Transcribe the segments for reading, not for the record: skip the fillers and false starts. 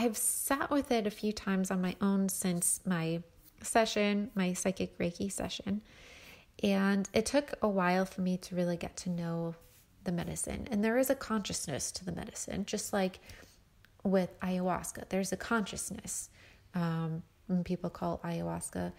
I've sat with it a few times on my own since my session, my psychic Reiki session. And it took a while for me to really get to know the medicine. And there is a consciousness to the medicine, just like with ayahuasca. There's a consciousness. People call ayahuasca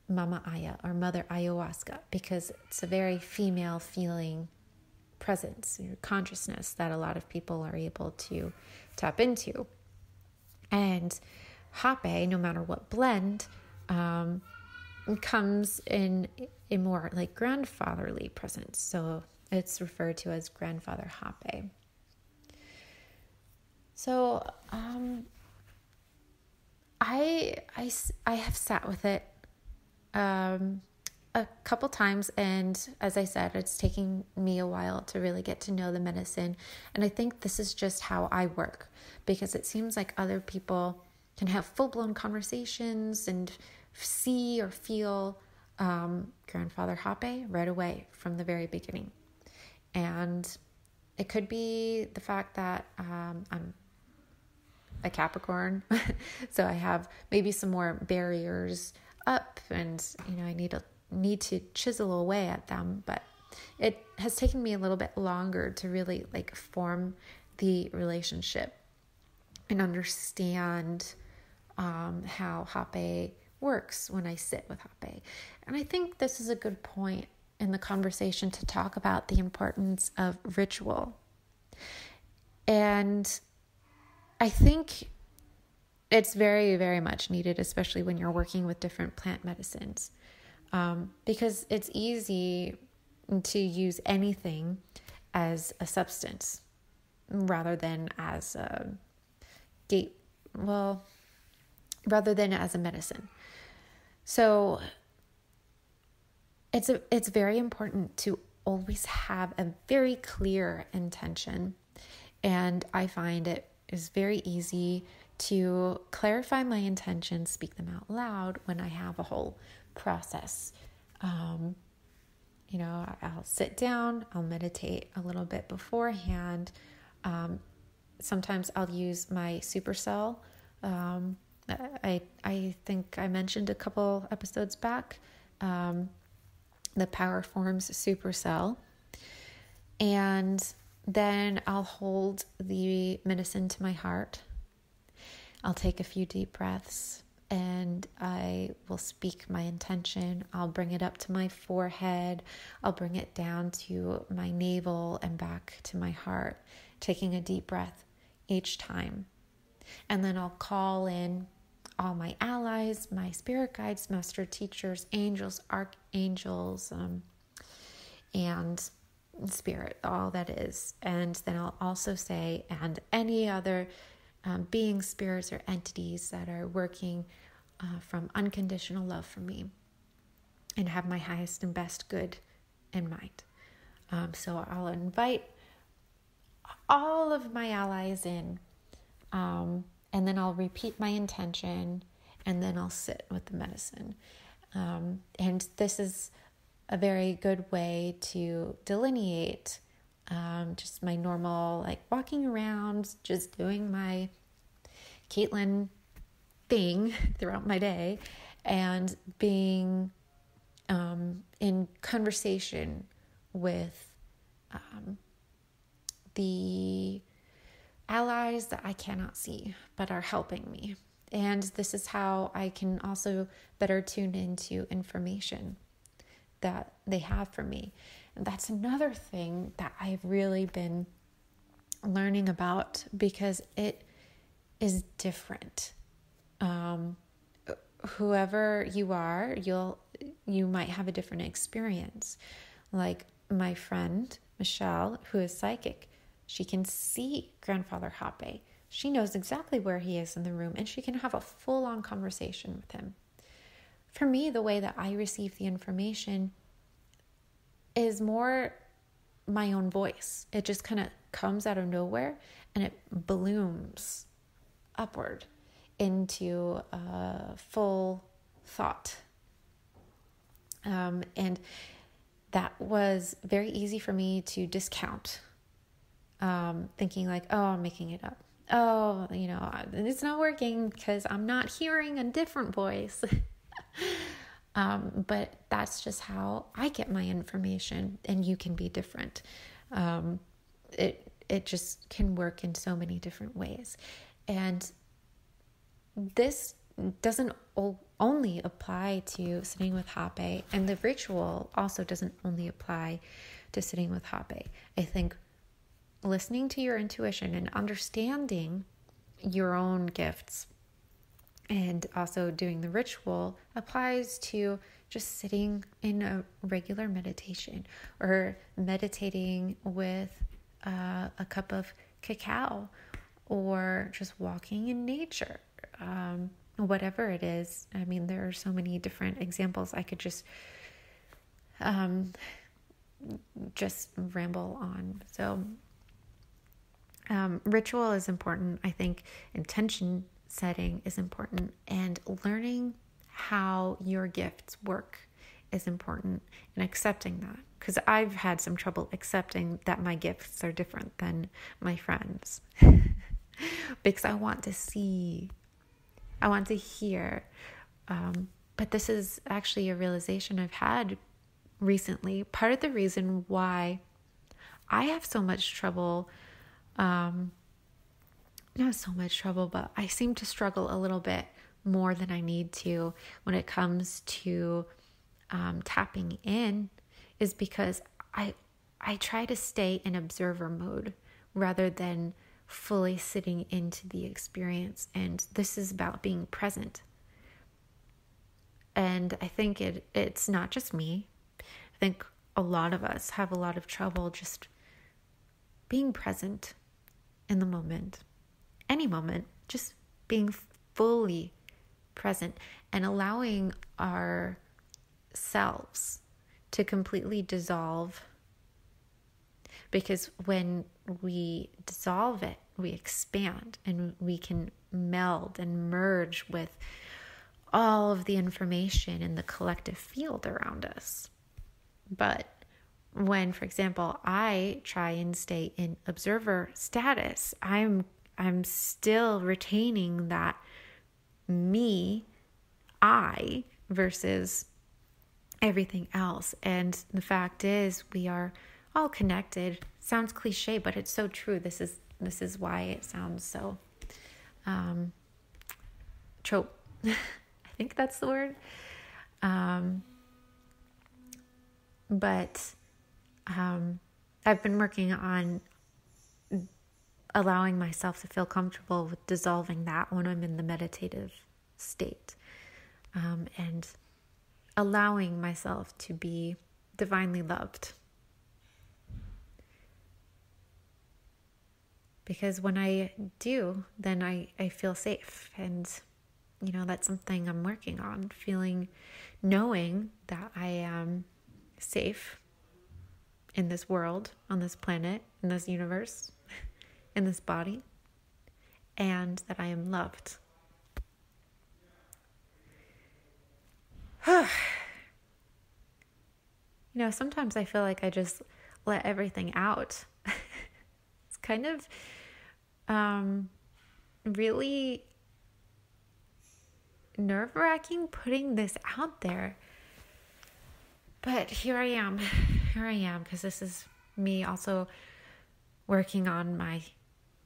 Mama Aya or Mother Ayahuasca because it's a very female feeling presence, your consciousness that a lot of people are able to tap into. And Hapey, no matter what blend, comes in a more like grandfatherly presence. So it's referred to as grandfather Hapey. So I have sat with it a couple times, and as I said, it's taking me a while to really get to know the medicine. And I think this is just how I work, because it seems like other people can have full-blown conversations and see or feel grandfather Hapey right away from the very beginning. And it could be the fact that I'm a Capricorn, so I have maybe some more barriers up, and I need to chisel away at them. But it has taken me a little bit longer to really like form the relationship and understand how Hapey works when I sit with Hapey. And I think this is a good point in the conversation to talk about the importance of ritual. And I think it's very, very much needed, especially when you're working with different plant medicines, because it's easy to use anything as a substance rather than as a medicine. So it's very important to always have a very clear intention. And I find it is very easy to clarify my intentions, speak them out loud when I have a whole process. I'll sit down, I'll meditate a little bit beforehand. Sometimes I'll use my supercell. I think I mentioned a couple episodes back, the Power Forms supercell. And then I'll hold the medicine to my heart. I'll take a few deep breaths and I will speak my intention. I'll bring it up to my forehead. I'll bring it down to my navel and back to my heart, taking a deep breath each time. And then I'll call in all my allies, my spirit guides, master teachers, angels, archangels, and spirit, all that is. And then I'll also say, and any other beings, spirits, or entities that are working from unconditional love for me and have my highest and best good in mind. So I'll invite all of my allies in, and then I'll repeat my intention, and then I'll sit with the medicine. And this is a very good way to delineate just my normal, like walking around, just doing my Caitlin thing throughout my day, and being in conversation with the allies that I cannot see but are helping me. And this is how I can also better tune into information that they have for me. And that's another thing that I've really been learning about, because it is different. Whoever you are, you might have a different experience. Like my friend Michelle, who is psychic, she can see grandfather Hapey. She knows exactly where he is in the room, and she can have a full-on conversation with him. For me, the way that I receive the information is more my own voice. It just kind of comes out of nowhere and it blooms upward into a full thought. And that was very easy for me to discount, thinking like, oh, I'm making it up. oh, it's not working because I'm not hearing a different voice. But that's just how I get my information, and you can be different. It just can work in so many different ways. And this doesn't only apply to sitting with Hapey, and the ritual also doesn't only apply to sitting with Hapey. I think listening to your intuition and understanding your own gifts and also doing the ritual applies to just sitting in a regular meditation or meditating with a cup of cacao or just walking in nature. Whatever it is. I mean, there are so many different examples. I could just ramble on. So ritual is important. I think intention setting is important, and learning how your gifts work is important, and accepting that, because I've had some trouble accepting that my gifts are different than my friends because I want to see, I want to hear, but this is actually a realization I've had recently. Part of the reason why I have so much trouble, not so much trouble, but I seem to struggle a little bit more than I need to when it comes to tapping in, is because I try to stay in observer mode rather than fully sitting into the experience. And this is about being present. And I think it's not just me. I think a lot of us have a lot of trouble just being present in the moment. Any moment, just being fully present and allowing ourselves to completely dissolve. Because when we dissolve it, we expand and we can meld and merge with all of the information in the collective field around us. But when, for example, I try and stay in observer status, I'm still retaining that me, I, versus everything else. And the fact is, we are all connected. Sounds cliche, but it's so true. This is why it sounds so trope. I think that's the word. But I've been working on allowing myself to feel comfortable with dissolving that when I'm in the meditative state, and allowing myself to be divinely loved. Because when I do, then I feel safe. And, that's something I'm working on, knowing that I am safe in this world, on this planet, in this universe, in this body, and that I am loved. Sometimes I feel like I just let everything out. It's kind of really nerve-wracking putting this out there. But here I am, because this is me also working on my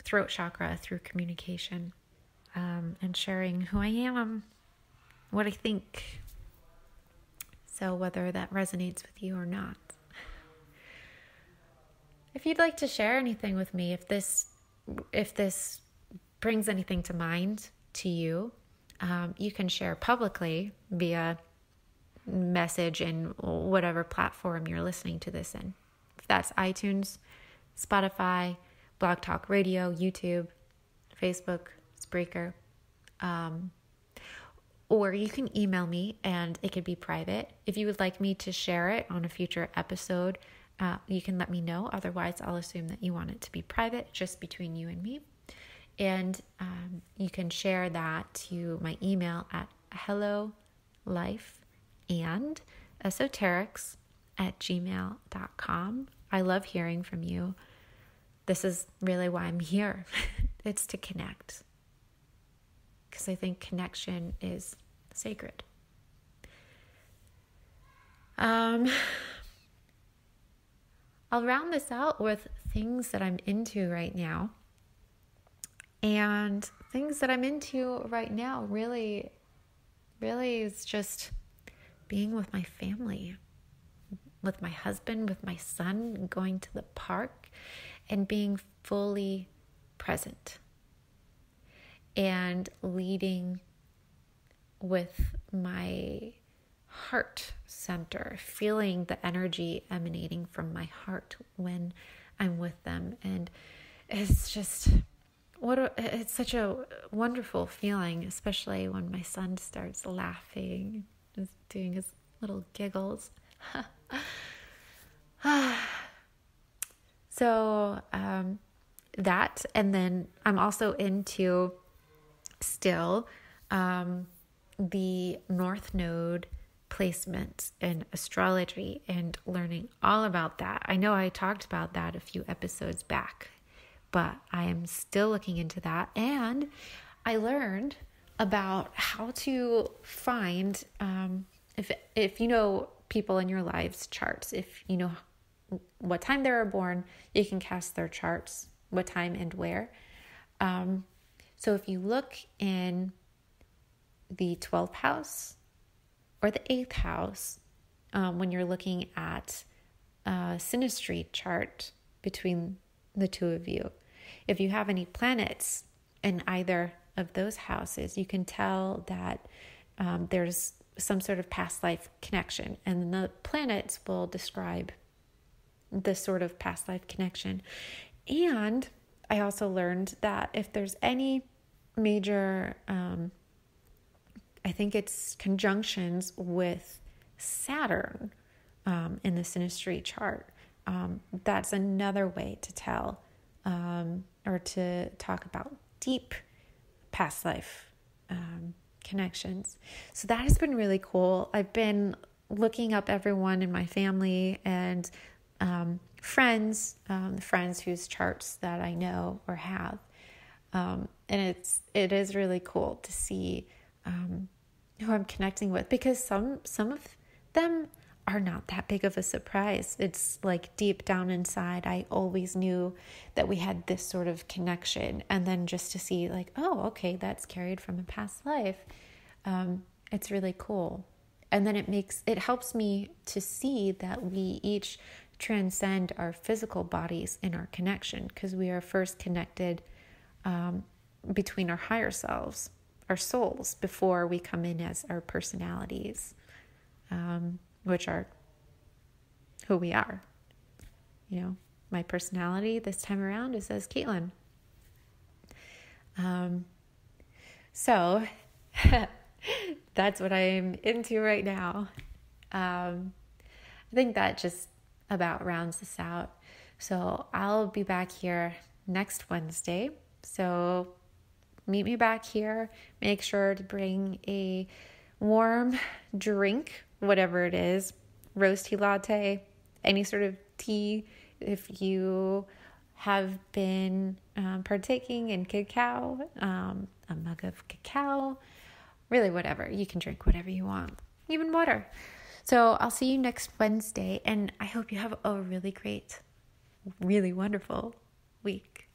throat chakra through communication, and sharing who I am, what I think. So whether that resonates with you or not. If you'd like to share anything with me, if this brings anything to mind to you, you can share publicly via message in whatever platform you're listening to this in. If that's iTunes, Spotify, Blog Talk Radio, YouTube, Facebook, Spreaker, or you can email me and it could be private. If you would like me to share it on a future episode, you can let me know. Otherwise, I'll assume that you want it to be private, just between you and me. And you can share that to my email at hellolifeandesoterics@gmail.com. I love hearing from you. This is really why I'm here, it's to connect. Because I think connection is sacred. I'll round this out with things that I'm into right now. And things that I'm into right now really is just being with my family, with my husband, with my son, going to the park and being fully present and leading with my heart center, feeling the energy emanating from my heart when I'm with them. And it's just it's such a wonderful feeling, especially when my son starts laughing, just doing his little giggles. So that, and then I'm also into still the North Node placement in astrology and learning all about that. I know I talked about that a few episodes back, but I am still looking into that. And I learned about how to find, if you know people in your lives' charts, if you know what time they were born, you can cast their charts, what time and where. So if you look in the 12th house or the 8th house, when you're looking at a synastry chart between the two of you, if you have any planets in either of those houses, you can tell that there's some sort of past life connection, and the planets will describe this sort of past life connection. And I also learned that if there's any major, I think it's conjunctions with Saturn in the synastry chart, that's another way to tell or to talk about deep past life connections. So that has been really cool. I've been looking up everyone in my family and friends whose charts that I know or have. And it is really cool to see who I'm connecting with, because some of them are not that big of a surprise. It's like deep down inside, I always knew that we had this sort of connection. And then just to see like, oh, okay, that's carried from a past life. It's really cool. And then it helps me to see that we each transcend our physical bodies in our connection, because we are first connected between our higher selves, our souls, before we come in as our personalities, which are who we are. You know, my personality this time around is as Caitlin. So that's what I'm into right now. I think that just about rounds this out. So I'll be back here next Wednesday. So meet me back here. Make sure to bring a warm drink, whatever it is, rose tea latte, any sort of tea. If you have been partaking in cacao, a mug of cacao, really whatever. You can drink whatever you want, even water. So I'll see you next Wednesday, and I hope you have a really great, really wonderful week.